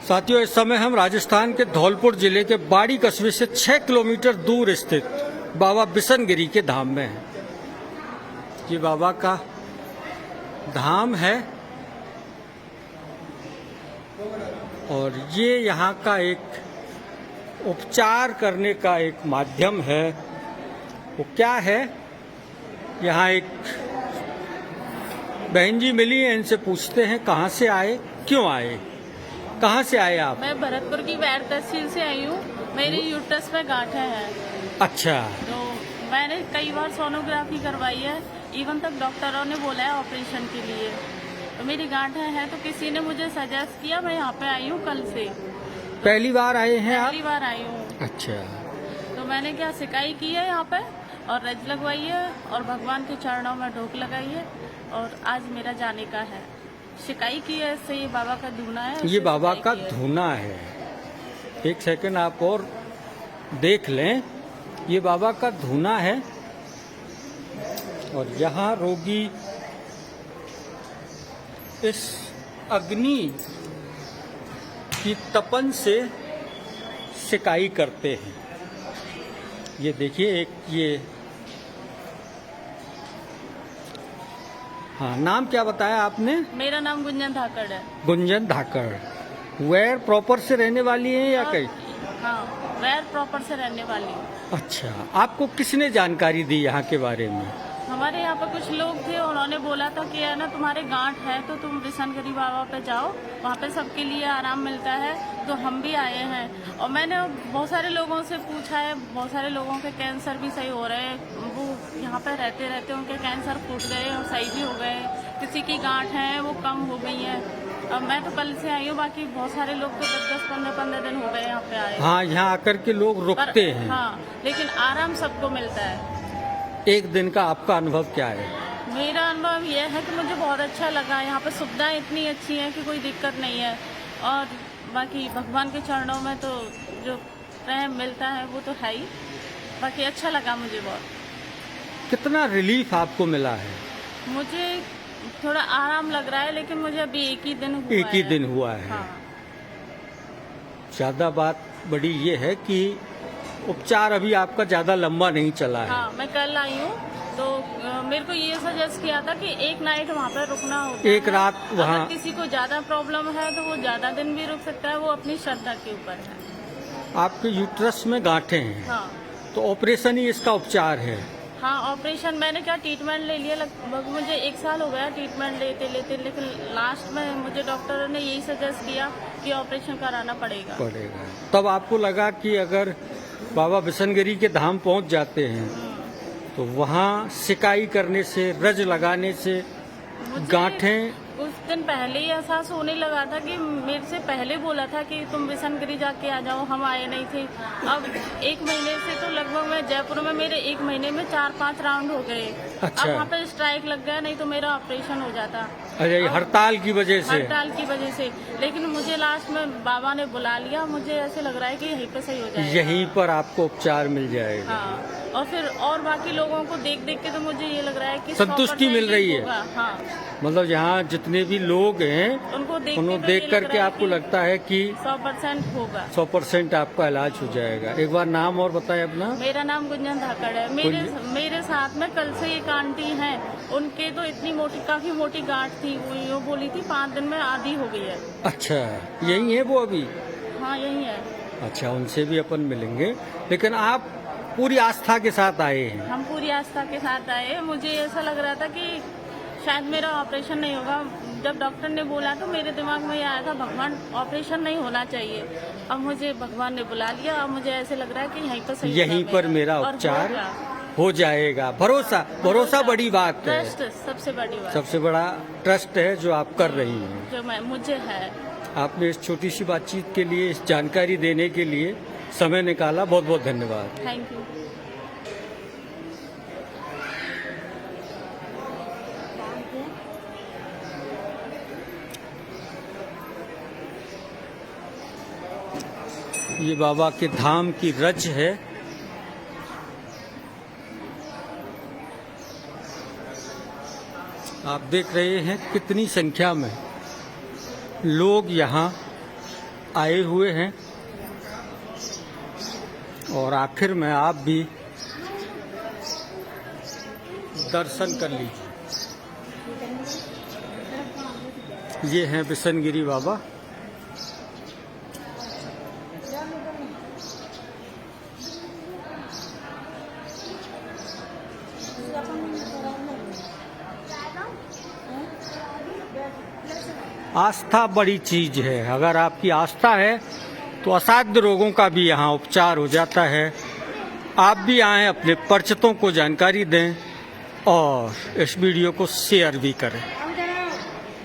साथियों, इस समय हम राजस्थान के धौलपुर जिले के बाड़ी कस्बे से 6 किलोमीटर दूर स्थित बाबा बिशनगिरी के धाम में हैं। ये बाबा का धाम है और ये यहाँ का एक उपचार करने का एक माध्यम है। वो क्या है, यहाँ एक बहन जी मिली हैं, इनसे पूछते हैं कहाँ से आए, क्यों आए, कहाँ से आए आप? मैं भरतपुर की वैर तहसील से आई हूँ। मेरी यूट्रस में गांठें हैं। अच्छा। तो मैंने कई बार सोनोग्राफी करवाई है, इवन तक डॉक्टरों ने बोला है ऑपरेशन के लिए। तो मेरी गांठें हैं, तो किसी ने मुझे सजेस्ट किया, मैं यहाँ पे आई हूँ कल से। पहली बार आए हैं आप? पहली बार आई हूँ। अच्छा। तो मैंने क्या सिकाई की है यहाँ पे और रज लगवाई है और भगवान के चरणों में ढोक लगाई है और आज मेरा जाने का है। शिकाई की है, इससे ये बाबा का धूना है। ये बाबा का धूना है। एक सेकंड आप और देख लें, ये बाबा का धूना है और यहाँ रोगी इस अग्नि की तपन से सिकाई करते हैं। ये देखिए, एक ये हाँ, नाम क्या बताया आपने? मेरा नाम गुंजन धाकड़ है। गुंजन धाकड़। वैर प्रॉपर से रहने वाली हैं या कहीं? हाँ, वैर प्रॉपर से रहने वाली हूँ। अच्छा, आपको किसने जानकारी दी यहाँ के बारे में? हमारे यहाँ पे कुछ लोग थे, उन्होंने बोला था कि है ना तुम्हारे गांठ है तो तुम बिशनगिरी बाबा पे जाओ, वहाँ पे सबके लिए आराम मिलता है। तो हम भी आए हैं और मैंने बहुत सारे लोगों से पूछा है, बहुत सारे लोगों के कैंसर भी सही हो रहे हैं। वो यहाँ पे रहते रहते उनके कैंसर फूट गए और सही भी हो गए। किसी की गांठ है वो कम हो गई है। अब मैं तो कल से आई हूँ, बाकी बहुत सारे लोग तो 10-10, 15-15 दिन हो गए यहाँ पे आए। हाँ, यहाँ आकर के लोग रुकते हैं। हाँ, लेकिन आराम सबको मिलता है। एक दिन का आपका अनुभव क्या है? मेरा अनुभव यह है कि मुझे बहुत अच्छा लगा। यहाँ पर सुविधाएं इतनी अच्छी हैं कि कोई दिक्कत नहीं है और बाकी भगवान के चरणों में तो जो प्रेम मिलता है वो तो है ही। बाकी अच्छा लगा मुझे बहुत। कितना रिलीफ आपको मिला है? मुझे थोड़ा आराम लग रहा है, लेकिन मुझे अभी एक ही दिन हुआ है। एक ही दिन हुआ है। हाँ। ज्यादा बात बड़ी ये है कि उपचार अभी आपका ज्यादा लंबा नहीं चला है। हाँ, मैं कल आई हूँ तो मेरे को ये सजेस्ट किया था कि एक नाइट वहाँ पर रुकना होता है। एक रात वहाँ। अगर किसी को ज्यादा प्रॉब्लम है तो वो ज्यादा दिन भी रुक सकता है, वो अपनी श्रद्धा के ऊपर है। आपके यूट्रस में गांठें हैं। हाँ। तो ऑपरेशन ही इसका उपचार है? हाँ, ऑपरेशन मैंने क्या ट्रीटमेंट ले लिया, लगभग मुझे 1 साल हो गया ट्रीटमेंट लेते लेते, लेकिन लास्ट में मुझे डॉक्टर ने यही सजेस्ट किया कि ऑपरेशन कराना पड़ेगा। तब आपको लगा कि अगर बाबा बिशनगिरी के धाम पहुंच जाते हैं तो वहाँ सिकाई करने से, रज लगाने से गांठें। कुछ दिन पहले ही एहसास होने लगा था कि मेरे से पहले बोला था कि तुम बिशनगिरी जाके आ जाओ, हम आए नहीं थे। अब 1 महीने से तो लगभग मैं जयपुर में, मेरे 1 महीने में 4-5 राउंड हो गए। अच्छा। अब वहाँ पे स्ट्राइक लग गया, नहीं तो मेरा ऑपरेशन हो जाता। अरे, हड़ताल की वजह से? हड़ताल की वजह से। लेकिन मुझे लास्ट में बाबा ने बुला लिया। मुझे ऐसे लग रहा है कि यहीं पे सही हो जाएगा। यहीं पर आपको उपचार मिल जाएगा। हाँ, और फिर और बाकी लोगों को देख देख के तो मुझे ये लग रहा है कि संतुष्टि मिल रही है। हाँ, मतलब यहाँ जितने भी लोग हैं उनको देख करके आपको लगता है कि 100% होगा। 100% आपका इलाज हो जाएगा। एक बार नाम और बताएं अपना। मेरा नाम गुंजन धाकड़ है। मेरे साथ में कल से एक आंटी हैं, उनके तो इतनी मोटी, काफी मोटी गांठ थी, वो बोली थी 5 दिन में आधी हो गई है। अच्छा, यही है वो अभी? हाँ, यही है। अच्छा, उनसे भी अपन मिलेंगे। लेकिन आप पूरी आस्था के साथ आए हैं? हम पूरी आस्था के साथ आए। मुझे ऐसा लग रहा था कि शायद मेरा ऑपरेशन नहीं होगा। जब डॉक्टर ने बोला तो मेरे दिमाग में ये आया था, भगवान ऑपरेशन नहीं होना चाहिए। अब मुझे भगवान ने बुला लिया। अब मुझे ऐसे लग रहा है कि यहीं पर सही, यहीं पर मेरा उपचार हो जाएगा। भरोसा बड़ी बात है। ट्रस्ट सबसे बड़ी बात, सबसे बड़ा ट्रस्ट है जो आप कर रही हैं, जो मुझे है। आपने इस छोटी सी बातचीत के लिए, इस जानकारी देने के लिए समय निकाला, बहुत बहुत धन्यवाद। Thank you. ये बाबा के धाम की रज है। आप देख रहे हैं कितनी संख्या में लोग यहाँ आए हुए हैं और आखिर में आप भी दर्शन कर लीजिए। ये हैं बिशन गिरी बाबा। आस्था बड़ी चीज है। अगर आपकी आस्था है तो असाध्य रोगों का भी यहाँ उपचार हो जाता है। आप भी आएं, अपने परिचितों को जानकारी दें और इस वीडियो को शेयर भी करें।